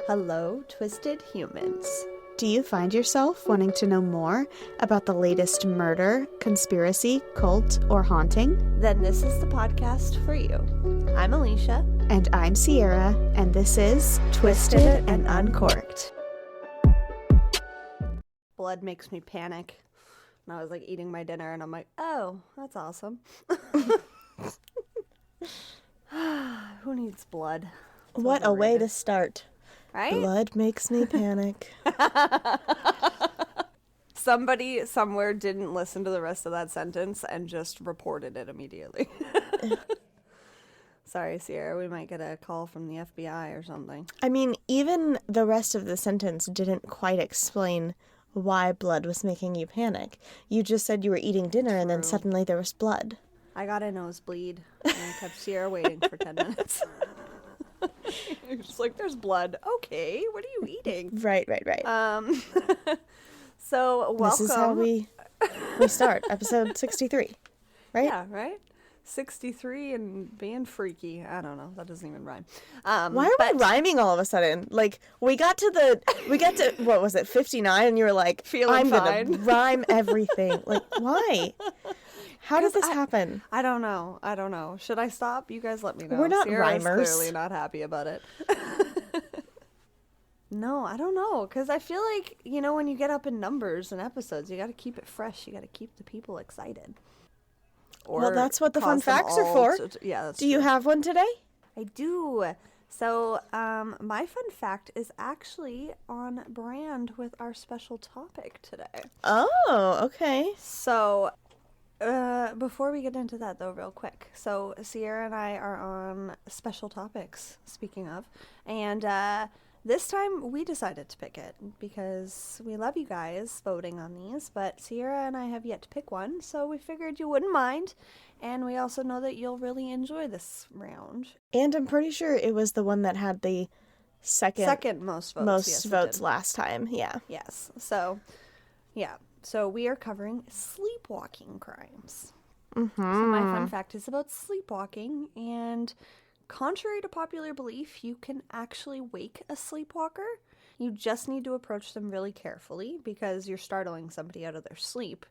Hello, twisted humans. Do you find yourself wanting to know more about the latest murder, conspiracy, cult, or haunting? Then this is the podcast for you. I'm Alecia. And I'm Sierra, and this is Twisted and Uncorked. Blood makes me panic. And I was like eating my dinner and I'm like, oh, that's awesome. Who needs blood? That's What a way to overrated. start. Right? Blood makes me panic. Somebody somewhere didn't listen to the rest of that sentence and just reported it immediately. Sorry, Sierra, we might get a call from the FBI or something. I mean, even the rest of the sentence didn't quite explain why blood was making you panic. You just said you were eating dinner and then True. suddenly there was blood. I got a nosebleed and I kept Sierra waiting for 10 minutes. You're just like, there's blood. Okay, what are you eating? Right. So, welcome. This is how we start, episode 63, right? Yeah, right? 63 and being freaky. I don't know. That doesn't even rhyme. Why are we rhyming all of a sudden? Like, we got to, what was it, 59, and you were like, Feeling I'm fine. going to rhyme everything. Like, why? How did this happen? I don't know. Should I stop? You guys let me know. We're not Sierra's rhymers. clearly not happy about it. No, I don't know. Because I feel like, when you get up in numbers and episodes, you got to keep it fresh. You got to keep the people excited. Well, that's what the fun cause them facts are all for. Yeah, that's Do you true. have one today? I do. So, my fun fact is actually on brand with our special topic today. Oh, okay. So, before we get into that, though, real quick. So, Sierra and I are on special topics, speaking of. And this time we decided to pick it because we love you guys voting on these. But Sierra and I have yet to pick one, so we figured you wouldn't mind. And we also know that you'll really enjoy this round. And I'm pretty sure it was the one that had the second most votes. Yes, it did. last time. Yeah. Yes. So, yeah. So we are covering sleepwalking crimes. Mm-hmm. So my fun fact is about sleepwalking, and contrary to popular belief, you can actually wake a sleepwalker. You just need to approach them really carefully because you're startling somebody out of their sleep,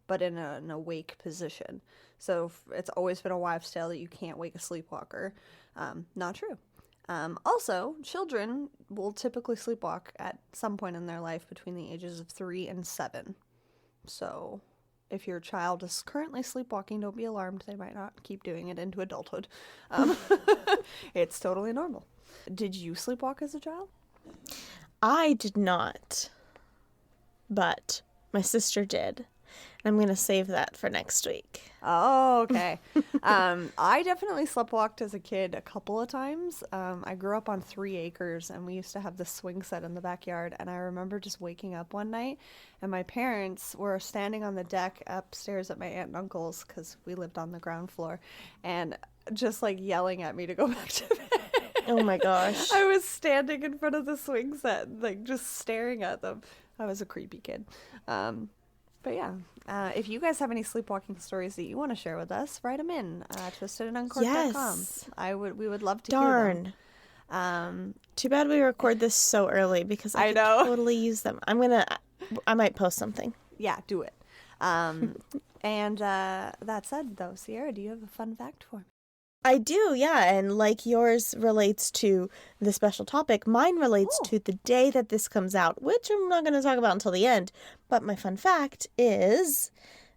but in an awake position. So it's always been a wives' tale that you can't wake a sleepwalker. Not true. Also, children will typically sleepwalk at some point in their life between the ages of 3 and 7. So if your child is currently sleepwalking, don't be alarmed. They might not keep doing it into adulthood. It's totally normal. Did you sleepwalk as a child? I did not, but my sister did. I'm going to save that for next week. Oh, okay. I definitely sleepwalked as a kid a couple of times. I grew up on 3 acres, and we used to have the swing set in the backyard. And I remember just waking up one night, and my parents were standing on the deck upstairs at my aunt and uncle's because we lived on the ground floor, and just like yelling at me to go back to bed. Oh my gosh. I was standing in front of the swing set, like just staring at them. I was a creepy kid. But yeah, if you guys have any sleepwalking stories that you want to share with us, write them in. twistedanduncorked.com. Yes. We would love to hear them. Too bad we record this so early because I could totally use them. I might post something. Yeah, do it. And that said, though, Sierra, do you have a fun fact for me? I do, yeah, and like yours relates to the special topic, mine relates to the day that this comes out, which I'm not going to talk about until the end, but my fun fact is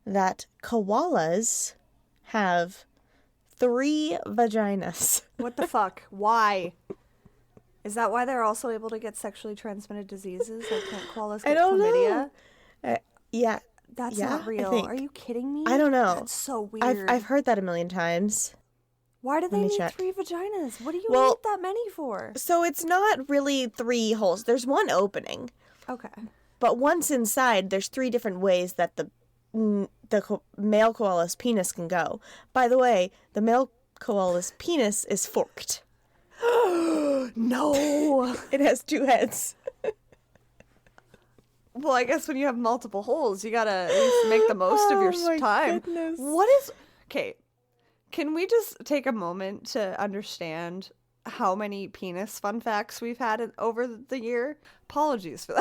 that koalas have 3 vaginas. What the fuck? Why? Is that why they're also able to get sexually transmitted diseases? Like, can't koalas get I don't chlamydia? know. Yeah. That's Yeah, not I real. think. Are you kidding me? I don't know. That's so weird. I've heard that a million times. Why do they Let me need check. 3 vaginas? What do you Well- need that many for? So it's not really 3 holes. There's one opening. Okay. But once inside, there's 3 different ways that the male koala's penis can go. By the way, the male koala's penis is forked. No. It has 2 heads. Well, I guess when you have multiple holes, you gotta at least make the most of your Oh my time. goodness. What is... Okay, can we just take a moment to understand how many penis fun facts we've had over the year. Apologies for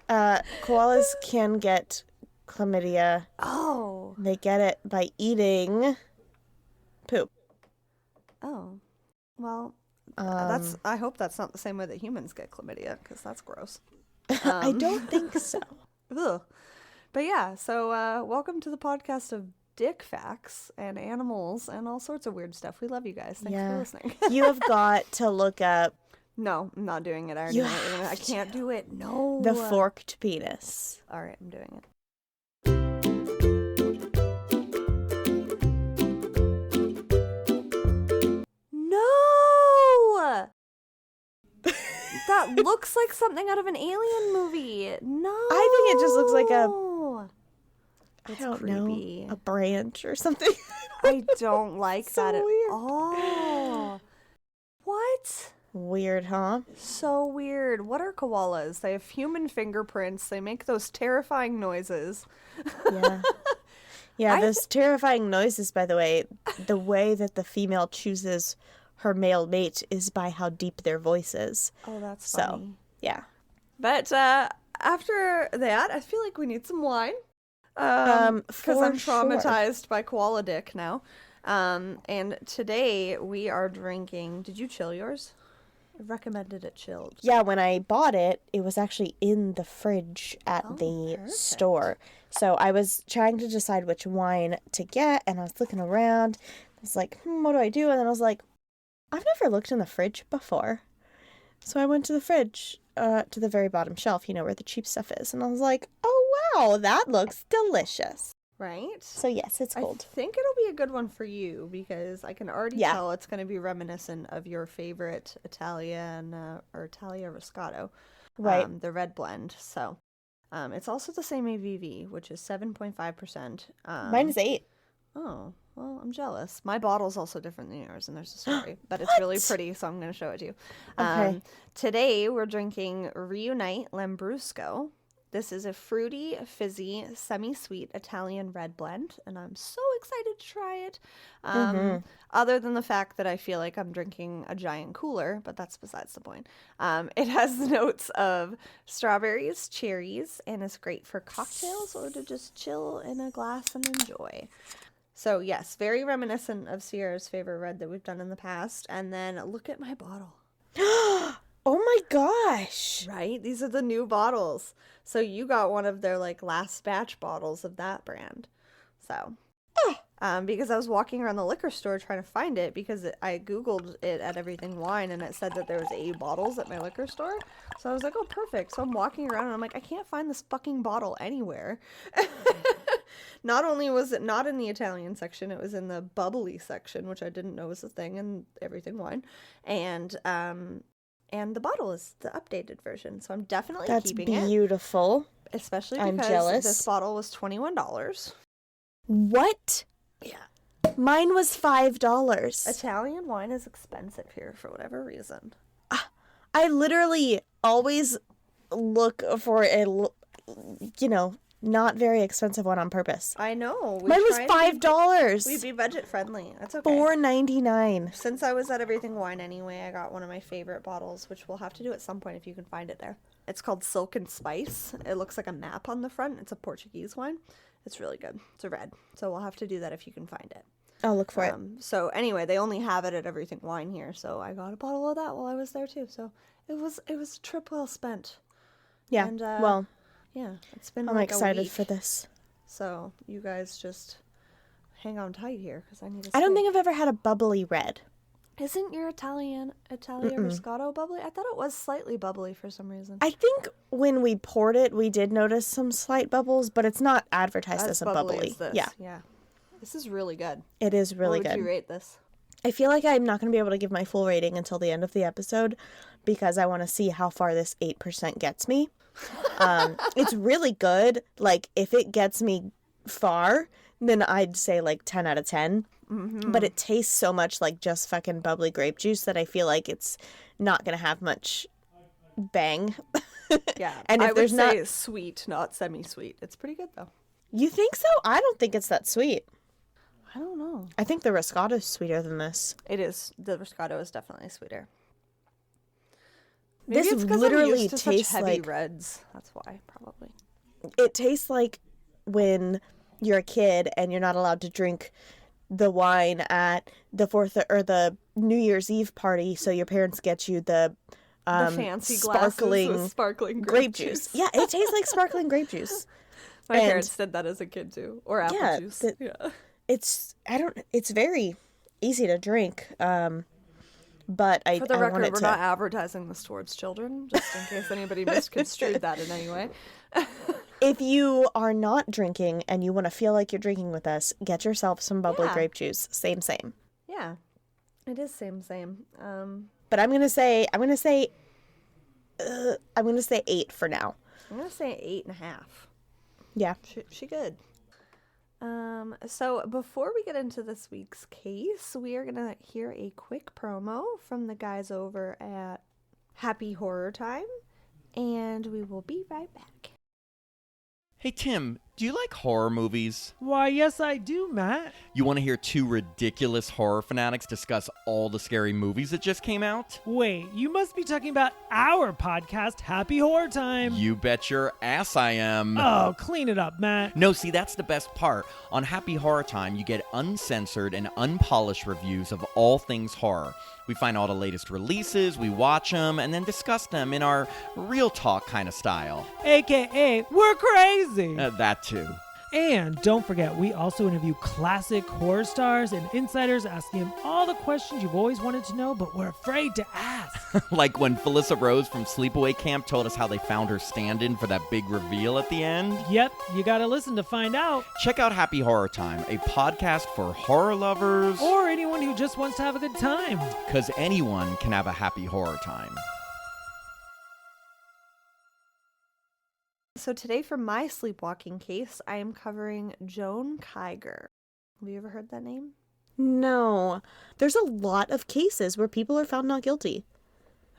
that. Koalas can get chlamydia. Oh. They get it by eating poop. Oh. Well, I hope that's not the same way that humans get chlamydia, because that's gross. I don't think so. Ugh. But yeah, so welcome to the podcast of dick facts and animals and all sorts of weird stuff. We love you guys. Thanks for listening. You have got to look up. No, I'm not doing it. I already know what you're gonna. I can't do it. No. The forked penis. All right, I'm doing it. No! That looks like something out of an alien movie. No. I think it just looks like It's I don't creepy. know, a branch or something. I don't like So that at weird. all. What? Weird, huh? So weird. What are koalas? They have human fingerprints. They make those terrifying noises. Yeah. Yeah, those terrifying noises, by the way that the female chooses her male mate is by how deep their voice is. Oh, that's So, funny. yeah. But after that, I feel like we need some wine. Because I'm traumatized by koala dick now. And today we are drinking. Did you chill yours? I recommended it chilled. Yeah, when I bought it, it was actually in the fridge at the perfect. store. So I was trying to decide which wine to get, and I was looking around. I was like, what do I do? And then I was like, I've never looked in the fridge before. So I went to the fridge, to the very bottom shelf, where the cheap stuff is. And I was like, oh, wow, that looks delicious. Right? So yes, it's cold. I think it'll be a good one for you because I can already tell it's going to be reminiscent of your favorite Italian or Italia Riscotto, Right. The red blend. So it's also the same ABV, which is 7.5%. Mine is 8. Oh, well, I'm jealous. My bottle's also different than yours, and there's a story, but it's really pretty, so I'm going to show it to you. Okay. Today we're drinking Reunite Lambrusco. This is a fruity, fizzy, semi-sweet Italian red blend, and I'm so excited to try it. Other than the fact that I feel like I'm drinking a giant cooler, but that's besides the point. It has the notes of strawberries, cherries, and is great for cocktails or to just chill in a glass and enjoy. So yes, very reminiscent of Sierra's favorite red that we've done in the past. And then look at my bottle. Oh my gosh. Right? These are the new bottles. So you got one of their last batch bottles of that brand. So, because I was walking around the liquor store trying to find it because I Googled it at Everything Wine and it said that there was 8 bottles at my liquor store. So I was like, oh, perfect. So I'm walking around and I'm like, I can't find this fucking bottle anywhere. Not only was it not in the Italian section, it was in the bubbly section, which I didn't know was a thing in Everything Wine. And the bottle is the updated version, so I'm definitely keeping it. That's beautiful. Especially I'm because jealous. this bottle was $21. What? Yeah. Mine was $5. Italian wine is expensive here for whatever reason. I literally always look for a, not very expensive one on purpose. I know. Mine was $5. We'd be budget friendly. That's okay. $4.99. Since I was at Everything Wine anyway, I got one of my favorite bottles, which we'll have to do at some point if you can find it there. It's called Silk and Spice. It looks like a map on the front. It's a Portuguese wine. It's really good. It's a red. So we'll have to do that if you can find it. I'll look for it. So anyway, they only have it at Everything Wine here, so I got a bottle of that while I was there too. So it was a trip well spent. Yeah. And, well, yeah, it's been I'm a excited week. for this. So you guys just hang on tight here because I need to. I don't think I've ever had a bubbly red. Isn't your Italia Riscotto bubbly? I thought it was slightly bubbly for some reason. I think when we poured it, we did notice some slight bubbles, but it's not advertised as a bubbly. As this. Yeah. This is really good. It is really good. What would you rate this? I feel like I'm not going to be able to give my full rating until the end of the episode because I want to see how far this 8% gets me. It's really good. If it gets me far, then I'd say 10 out of 10. Mm-hmm. But it tastes so much like just fucking bubbly grape juice that I feel like it's not going to have much bang. Yeah. And if I would say it's sweet, not semi-sweet. It's pretty good though. You think so? I don't think it's that sweet. I don't know. I think the Riscotto's sweeter than this. It is. The Riscotto is definitely sweeter. Maybe This it's 'cause literally I'm used to tastes such heavy like reds. That's why, probably. it tastes like when you're a kid and you're not allowed to drink the wine at the New Year's Eve party, so your parents get you the fancy glasses with sparkling grape juice. Yeah, it tastes like sparkling grape juice. My parents did that as a kid too, or apple juice. It's very easy to drink. But For the I record, want it we're not advertising this towards children, just in case anybody misconstrued that in any way. If you are not drinking and you want to feel like you're drinking with us, get yourself some bubbly grape juice. Same. Yeah, it is same. But I'm gonna say 8 for now. I'm gonna say 8.5. Yeah, She good. So before we get into this week's case, we are gonna hear a quick promo from the guys over at Happy Horror Time, and we will be right back. Hey Tim, do you like horror movies? Why, yes I do, Matt. You want to hear two ridiculous horror fanatics discuss all the scary movies that just came out? Wait, you must be talking about our podcast, Happy Horror Time. You bet your ass I am. Oh, clean it up, Matt. No, see, that's the best part. On Happy Horror Time, you get uncensored and unpolished reviews of all things horror. We find all the latest releases, we watch them, and then discuss them in our real talk kind of style. AKA, we're crazy. That too. And don't forget, we also interview classic horror stars and insiders, asking them all the questions you've always wanted to know but were afraid to ask. Like when Felissa Rose from Sleepaway Camp told us how they found her stand-in for that big reveal at the end. Yep, you gotta listen to find out. Check out Happy Horror Time, a podcast for horror lovers. Or anyone who just wants to have a good time. Because anyone can have a happy horror time. So today for my sleepwalking case, I am covering Joan Kyger. Have you ever heard that name? No. There's a lot of cases where people are found not guilty.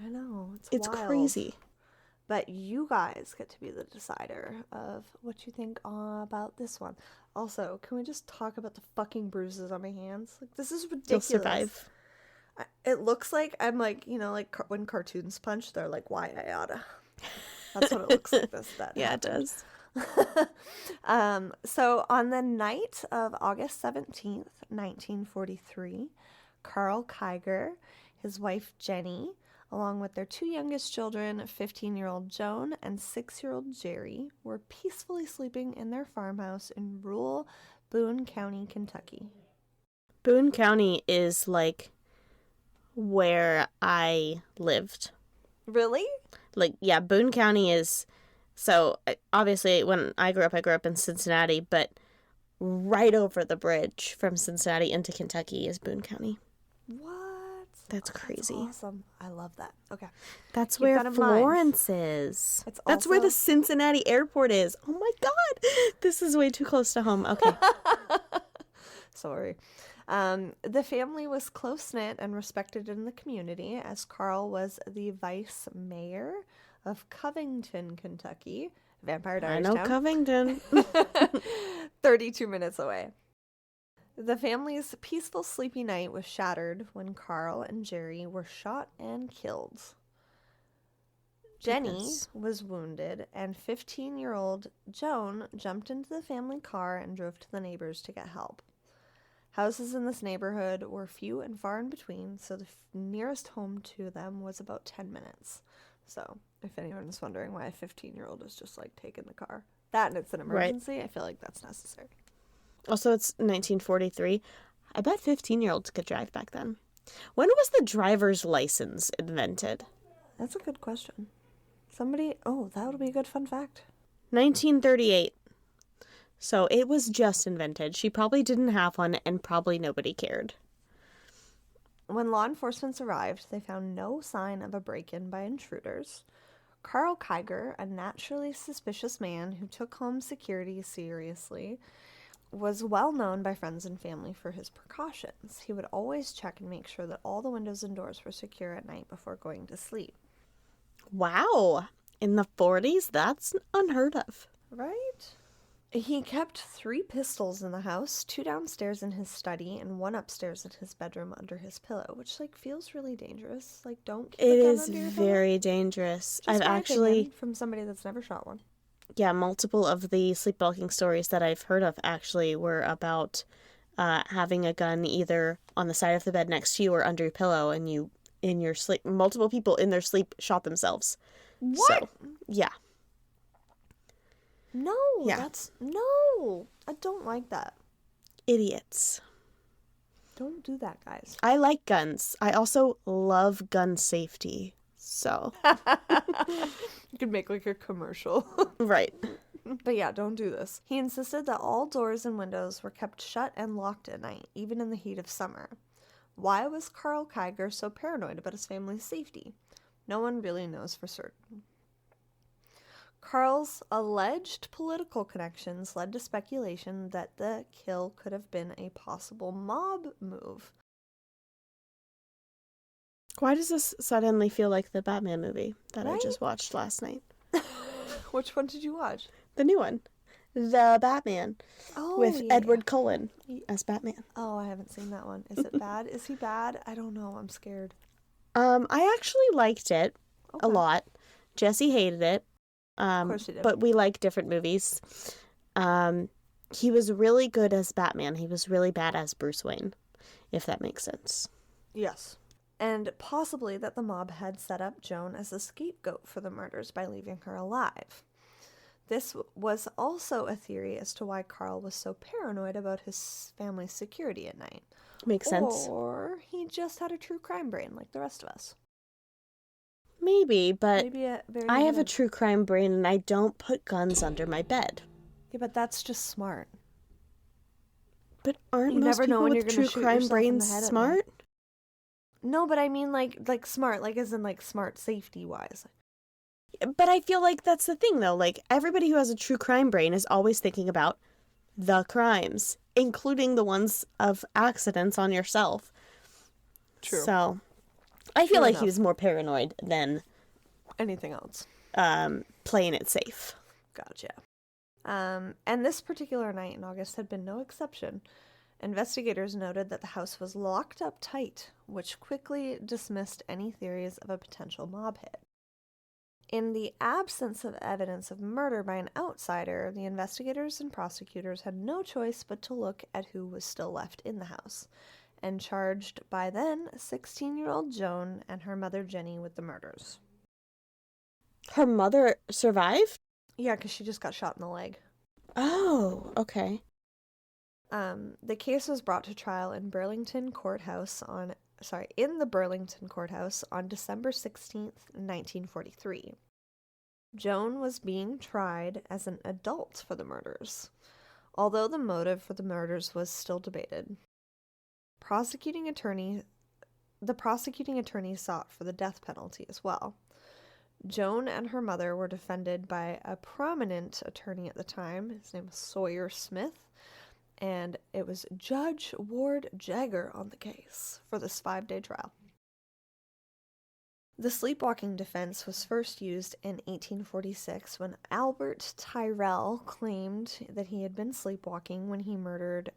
I know. It's wild. crazy. But you guys get to be the decider of what you think about this one. Also, can we just talk about the fucking bruises on my hands? Like, this is ridiculous. You'll survive. It looks like I'm like, like when cartoons punch, they're like, why I oughta. That's what it looks like. Yeah, it does. So on the night of August 17th, 1943, Carl Kyger, his wife Jenny, along with their two youngest children, 15-year-old Joan and 6-year-old Jerry, were peacefully sleeping in their farmhouse in rural Boone County, Kentucky. Boone County is like where I lived. Really? Like, yeah, Boone County is, so obviously when I grew up in Cincinnati, but right over the bridge from Cincinnati into Kentucky is Boone County. What? That's crazy. That's awesome. I love that. Okay. That's Keep where that in mind. Florence is. That's also where the Cincinnati airport is. Oh my God. This is way too close to home. Okay. Sorry. The family was close-knit and respected in the community, as Carl was the vice mayor of Covington, Kentucky, Vampire Diaries I know town, Covington. 32 minutes away. The family's peaceful sleepy night was shattered when Carl and Jerry were shot and killed. Jenny was wounded, and 15-year-old Joan jumped into the family car and drove to the neighbors to get help. Houses in this neighborhood were few and far in between, so the nearest home to them was about 10 minutes. So, if anyone's wondering why a 15-year-old is just, like, taking the car. That and it's an emergency, right. I feel like that's necessary. Also, it's 1943. I bet 15-year-olds could drive back then. When was the driver's license invented? That's a good question. That would be a good fun fact. 1938. So it was just invented. She probably didn't have one, and probably nobody cared. When law enforcement arrived, they found no sign of a break-in by intruders. Carl Kyger, a naturally suspicious man who took home security seriously, was well known by friends and family for his precautions. He would always check and make sure that all the windows and doors were secure at night before going to sleep. Wow. In the 40s, that's unheard of. Right? He kept 3 pistols in the house, 2 downstairs in his study and 1 upstairs in his bedroom under his pillow, which, like, feels really dangerous. Like, don't keep It a gun is under your pillow. very dangerous. Just I've my actually, opinion from somebody that's never shot one. yeah, multiple of the sleepwalking stories that I've heard of actually were about having a gun either on the side of the bed next to you or under your pillow, and you, in your sleep, multiple people in their sleep shot themselves. What? So, yeah. No, Yeah. no. I don't like that. Idiots. Don't do that, guys. I like guns. I also love gun safety. So, You could make like a commercial. right. But yeah, don't do this. He insisted that all doors and windows were kept shut and locked at night, even in the heat of summer. Why was Carl Kyger so paranoid about his family's safety? No one really knows for certain. Carl's alleged political connections led to speculation that the kill could have been a possible mob move. Why does this suddenly feel like the Batman movie that I Right? just watched last night? Which one did you watch? The new one. The Batman. Oh, With yeah. Edward Cullen as Batman. Oh, I haven't seen that one. Is it bad? Is he bad? I don't know. I'm scared. I actually liked it a Okay. lot. Jesse hated it. Of course he did. But we like different movies. He was really good as Batman. He was really bad as Bruce Wayne, if that makes sense. Yes. And possibly that the mob had set up Joan as a scapegoat for the murders by leaving her alive. This was also a theory as to why Carl was so paranoid about his family's security at night. Makes sense. Or he just had a true crime brain like the rest of us. Maybe, but Maybe a very I have a vivid- true crime brain and I don't put guns under my bed. Yeah, but that's just smart. But aren't You most never know people when with you're gonna true shoot crime yourself in the brains head at night. smart? No, but I mean like smart, like as in like smart safety wise. But I feel like that's the thing, though. Like, everybody who has a true crime brain is always thinking about the crimes, including the ones of accidents on yourself. True. So, I feel True like enough. he was more paranoid than Anything else? playing it safe. Gotcha. And this particular night in August had been no exception. Investigators noted that the house was locked up tight, which quickly dismissed any theories of a potential mob hit. In the absence of evidence of murder by an outsider, the investigators and prosecutors had no choice but to look at who was still left in the house, and charged by then 16-year-old Joan and her mother Jenny with the murders. Her mother survived? Yeah, because she just got shot in the leg. Oh, okay. The case was brought to trial in in the Burlington courthouse on December 16th, 1943. Joan was being tried as an adult for the murders, although the motive for the murders was still debated. The prosecuting attorney sought for the death penalty as well. Joan and her mother were defended by a prominent attorney at the time. His name was Sawyer Smith, and it was Judge Ward Jagger on the case for this 5-day trial. The sleepwalking defense was first used in 1846 when Albert Tyrrell claimed that he had been sleepwalking when he murdered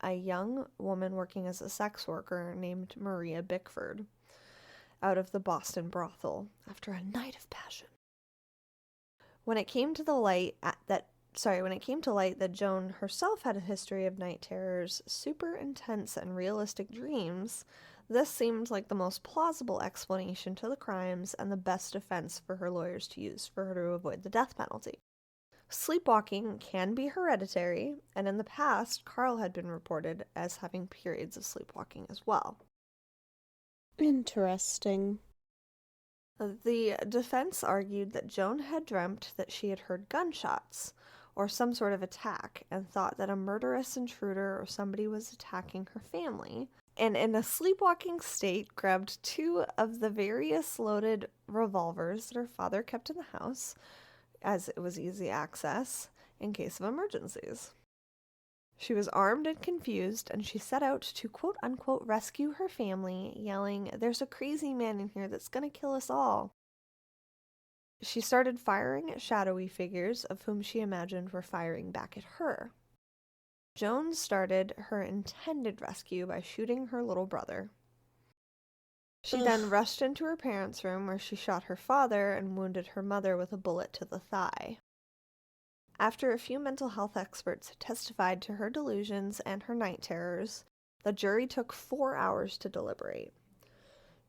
a young woman working as a sex worker named Maria Bickford out of the Boston brothel after a night of passion. When it came to light that Joan herself had a history of night terrors, super intense and realistic dreams, this seemed like the most plausible explanation to the crimes and the best defense for her lawyers to use for her to avoid the death penalty. Sleepwalking can be hereditary, and in the past, Carl had been reported as having periods of sleepwalking as well. Interesting. The defense argued that Joan had dreamt that she had heard gunshots or some sort of attack and thought that a murderous intruder or somebody was attacking her family, and in a sleepwalking state grabbed 2 of the various loaded revolvers that her father kept in the house, as it was easy access in case of emergencies. She was armed and confused, and she set out to quote-unquote rescue her family, yelling, "There's a crazy man in here that's gonna kill us all." She started firing at shadowy figures of whom she imagined were firing back at her. Joan started her intended rescue by shooting her little brother. She then rushed into her parents' room where she shot her father and wounded her mother with a bullet to the thigh. After a few mental health experts testified to her delusions and her night terrors, the jury took 4 hours to deliberate.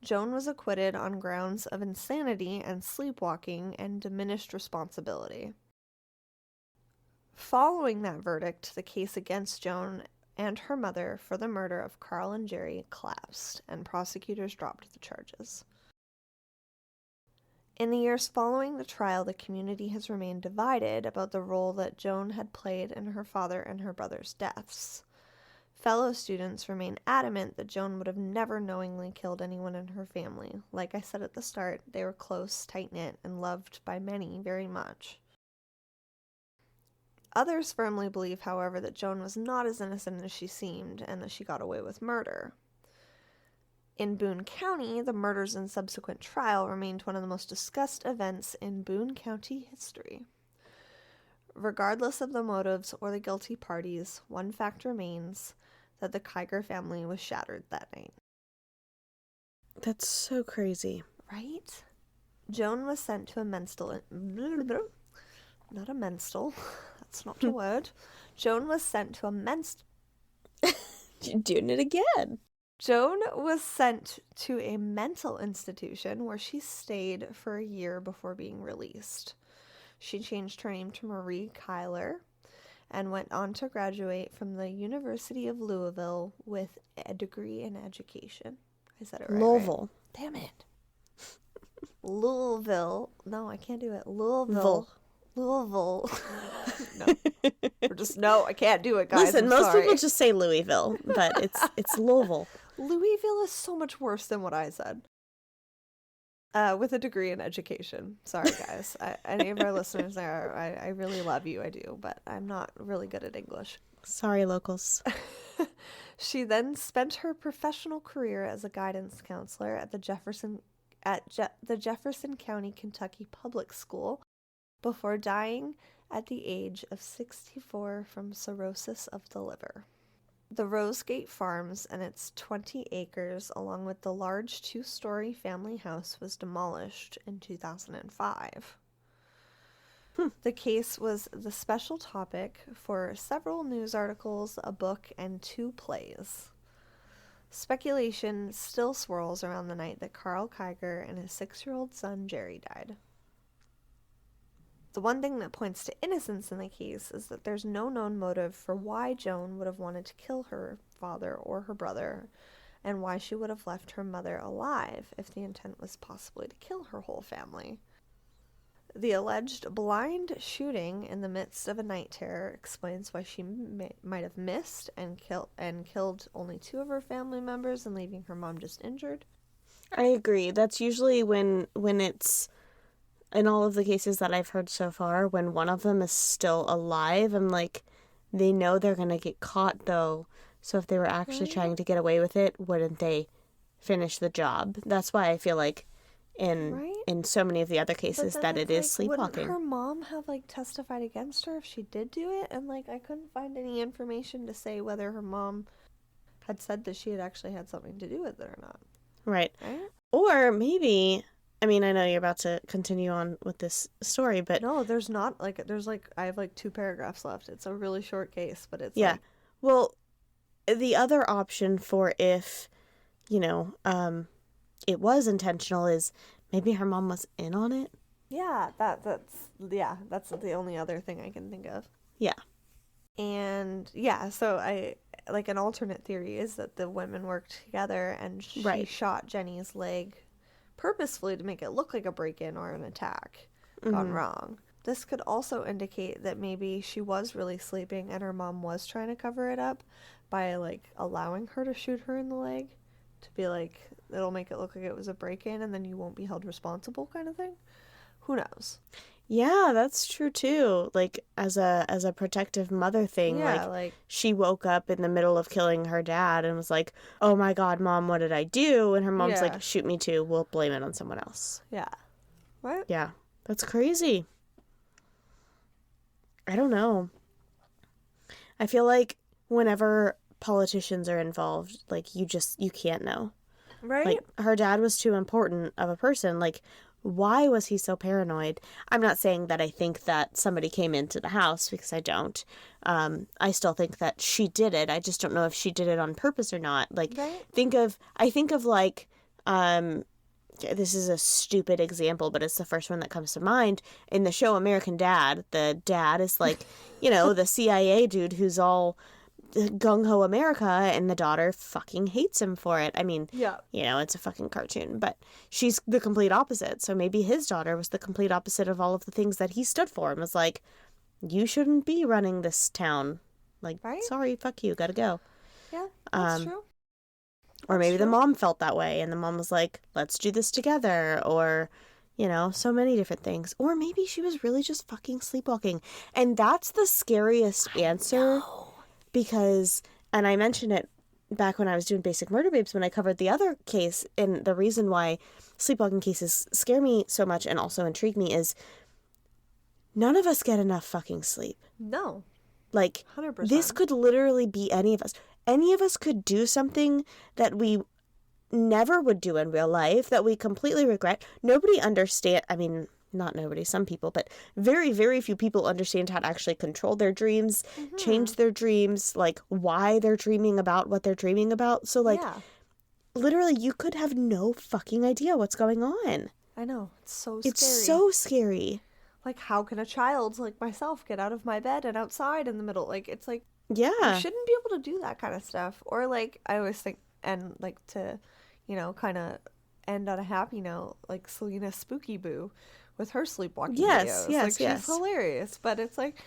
Joan was acquitted on grounds of insanity and sleepwalking and diminished responsibility. Following that verdict, the case against Joan and her mother for the murder of Carl and Jerry collapsed, and prosecutors dropped the charges. In the years following the trial, the community has remained divided about the role that Joan had played in her father and her brother's deaths. Fellow students remain adamant that Joan would have never knowingly killed anyone in her family. Like I said at the start, they were close, tight-knit, and loved by many very much. Others firmly believe, however, that Joan was not as innocent as she seemed and that she got away with murder. In Boone County, the murders and subsequent trial remained one of the most discussed events in Boone County history. Regardless of the motives or the guilty parties, one fact remains, that the Kyger family was shattered that night. That's so crazy. Right? Joan was sent to a mental... Not a mental. That's not the word. Joan was sent to a You're doing it again. Joan was sent to a mental institution where she stayed for a year before being released. She changed her name to Marie Kyler and went on to graduate from the University of Louisville with a degree in education. I said it right. Louisville. Right? Damn it. Louisville. No, I can't do it. Louisville. Louisville. No, I can't do it, guys. Listen, I'm most sorry. people just say Louisville, but it's Louisville. Louisville is so much worse than what I said. With a degree in education. Sorry, guys. Any of our listeners there, I really love you, I do, but I'm not really good at English. Sorry, locals. She then spent her professional career as a guidance counselor at the Jefferson County, Kentucky Public School before dying at the age of 64 from cirrhosis of the liver. The Rosegate Farms and its 20 acres, along with the large 2-story family house, was demolished in 2005. The case was the special topic for several news articles, a book, and 2 plays. Speculation still swirls around the night that Carl Kyger and his 6-year-old son Jerry died. The one thing that points to innocence in the case is that there's no known motive for why Joan would have wanted to kill her father or her brother, and why she would have left her mother alive if the intent was possibly to kill her whole family. The alleged blind shooting in the midst of a night terror explains why she might have missed and killed only 2 of her family members and leaving her mom just injured. I agree. That's usually when it's, in all of the cases that I've heard so far, when one of them is still alive, I'm like, they know they're going to get caught, though. So if they were actually trying to get away with it, wouldn't they finish the job? That's why I feel like in so many of the other cases that it is sleepwalking. Wouldn't her mom have, testified against her if she did do it? And, I couldn't find any information to say whether her mom had said that she had actually had something to do with it or not. Right? Or maybe... I mean, I know you're about to continue on with this story, but... No, there's not. I have 2 paragraphs left. It's a really short case, but it's Well, the other option for if, it was intentional is maybe her mom was in on it. Yeah, that's the only other thing I can think of. Yeah. And, so an alternate theory is that the women worked together and she shot Jenny's leg purposefully to make it look like a break-in or an attack gone wrong. This could also indicate that maybe she was really sleeping and her mom was trying to cover it up by allowing her to shoot her in the leg to be it'll make it look like it was a break-in and then you won't be held responsible kind of thing. Who knows? Yeah, that's true too. As a protective mother thing, she woke up in the middle of killing her dad and was like, "Oh my God, Mom, what did I do?" And her mom's like, "Shoot me too. We'll blame it on someone else." Yeah. Right? Yeah, That's crazy. I don't know. I feel like whenever politicians are involved, like, you can't know. Right? Like, her dad was too important of a person. Like, why was he so paranoid? I'm not saying that I think that somebody came into the house, because I don't. I still think that she did it. I just don't know if she did it on purpose or not. Like, Right. I think of like, this is a stupid example, but it's the first one that comes to mind. In the show American Dad, the dad is like, the CIA dude who's all gung-ho America, and the daughter fucking hates him for it. I mean, Yeah. it's a fucking cartoon, but she's the complete opposite. So maybe his daughter was the complete opposite of all of the things that he stood for, and was like, you shouldn't be running this town. Like, Right? sorry, fuck you, gotta go. Yeah, that's true. Or maybe That's the true. mom felt that way, and the mom was like, let's do this together. Or, so many different things. Or maybe she was really just fucking sleepwalking. And that's the scariest answer. Because, and I mentioned it back when I was doing Basic Murder Babes, when I covered the other case, and the reason why sleepwalking cases scare me so much and also intrigue me is none of us get enough fucking sleep. No. Like, 100%. this could literally be any of us. Any of us could do something that we never would do in real life, that we completely regret. Nobody understand. I mean, not nobody, some people, but very, very few people understand how to actually control their dreams, change their dreams, like, why they're dreaming about what they're dreaming about. So, like, Yeah. literally, you could have no fucking idea what's going on. I know. It's so scary. It's so scary. Like, how can a child like myself get out of my bed and outside in the middle? Like, it's like, Yeah. you shouldn't be able to do that kind of stuff. Or, like, I always think, and, like, to, kind of end on a happy note, like Selena Spooky Boo with her sleepwalking Yes, videos. yes, like, yes. she's hilarious. But it's, like,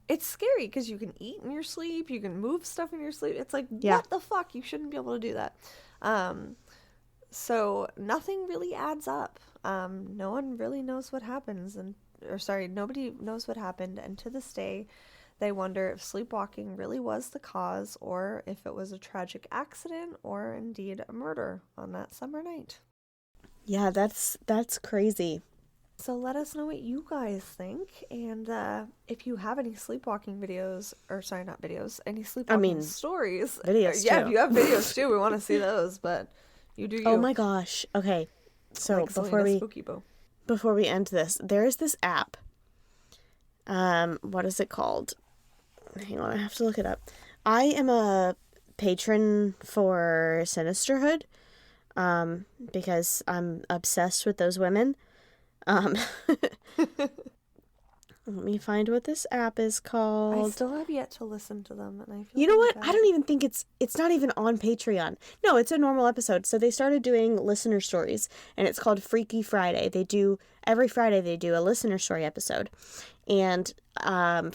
it's scary because you can eat in your sleep. You can move stuff in your sleep. It's like, Yeah. what the fuck? You shouldn't be able to do that. So nothing really adds up. No one really knows what happens. Nobody knows what happened. And to this day, they wonder if sleepwalking really was the cause, or if it was a tragic accident, or indeed a murder on that summer night. Yeah, that's crazy. So let us know what you guys think, and if you have any sleepwalking videos, or sorry, not videos, any sleepwalking stories. Videos Yeah, too. if you have videos too, we want to see those, but you do you. Oh my gosh. Okay. So Like Selena Spooky Boo. before we end this, there is this app. What is it called? Hang on, I have to look it up. I am a patron for Sinisterhood, because I'm obsessed with those women. Let me find what this app is called. I still have yet to listen to them, and I feel You know really what? bad. I don't even think it's not even on Patreon. No, it's a normal episode. So they started doing listener stories, and it's called Freaky Friday. Every Friday they do a listener story episode. And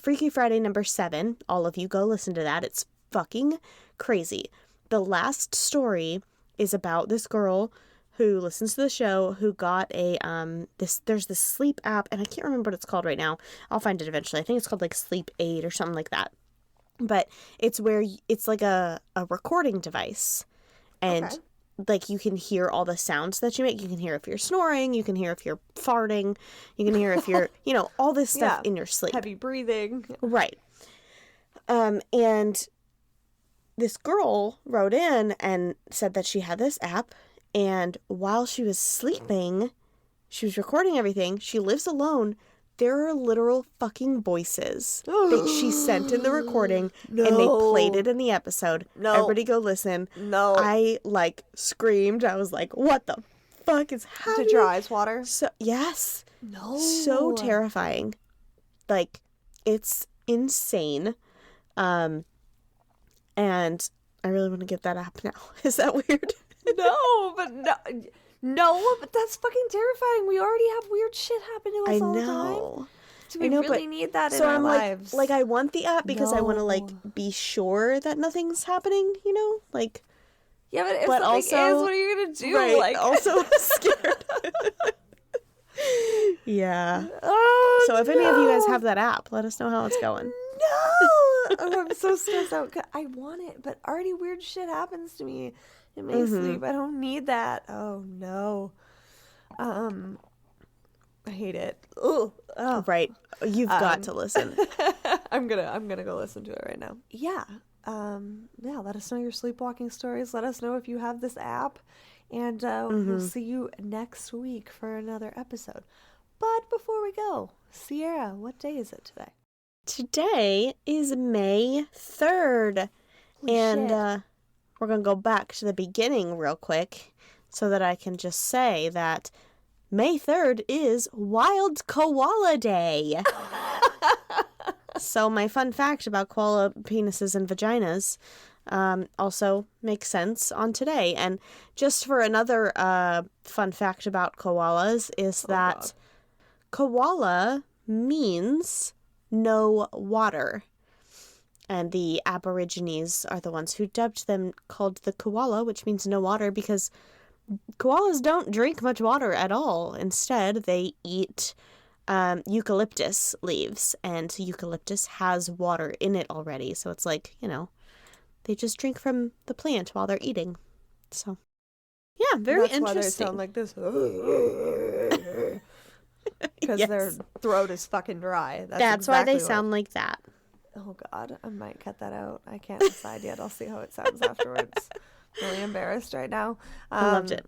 Freaky Friday number 7, all of you go listen to that. It's fucking crazy. The last story is about this girl who listens to the show, who got a there's this sleep app, and I can't remember what it's called right now. I'll find it eventually. I think it's called like Sleep Aid or something like that. But it's where it's like a recording device, and Okay. like you can hear all the sounds that you make. You can hear if you're snoring, you can hear if you're farting, you can hear if you're all this stuff Yeah. in your sleep. Heavy breathing. Right. And this girl wrote in and said that she had this app, and while she was sleeping, she was recording everything. She lives alone. There are literal fucking voices that she sent in the recording, and they played it in the episode. No. Everybody go listen. No. I screamed. I was like, what the fuck is happening? Did your eyes water? So, yes. No. So terrifying. Like, it's insane. And I really want to get that app now. Is that weird? No, but that's fucking terrifying. We already have weird shit happen to us all the time. Do we really need that in our I'm lives? like I want the app because I want to No. be sure that nothing's happening, like. Yeah, but if but something also, is, what are you gonna do? Right, Like, also scared. Yeah. oh, So if any of you guys no. have that app, let us know how it's going. No! Oh, I'm so stressed out. I want it, but already weird shit happens to me in my sleep. I don't need that. Oh, no. I hate it. Ugh. Oh. Right. You've got to listen. I'm gonna go listen to it right now. Yeah. Yeah, let us know your sleepwalking stories. Let us know if you have this app. And we'll see you next week for another episode. But before we go, Sierra, what day is it today? Today is May 3rd. Holy and shit. We're going to go back to the beginning real quick so that I can just say that May 3rd is Wild Koala Day. So my fun fact about koala penises and vaginas also makes sense on today. And just for another fun fact about koalas is that koala means no water. And the Aborigines are the ones who dubbed them called the koala, which means no water, because koalas don't drink much water at all. Instead, they eat eucalyptus leaves, and eucalyptus has water in it already. So it's like, they just drink from the plant while they're eating. So, yeah, very That's interesting. Why they sound like this. Because Yes. their throat is fucking dry. That's why they sound like that. Oh, God. I might cut that out. I can't decide yet. I'll see how it sounds afterwards. Really embarrassed right now. I loved it.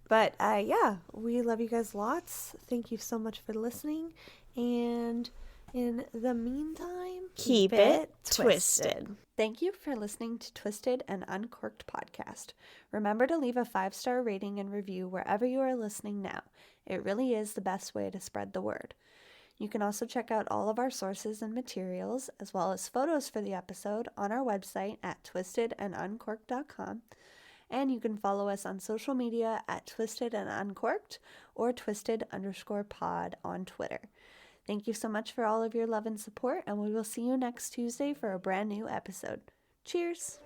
But, yeah, we love you guys lots. Thank you so much for listening. And in the meantime, Keep it twisted. Thank you for listening to Twisted and Uncorked Podcast. Remember to leave a 5-star rating and review wherever you are listening now. It really is the best way to spread the word. You can also check out all of our sources and materials, as well as photos for the episode, on our website at twistedanduncorked.com. And you can follow us on social media at Twisted and Uncorked or Twisted_pod on Twitter. Thank you so much for all of your love and support, and we will see you next Tuesday for a brand new episode. Cheers!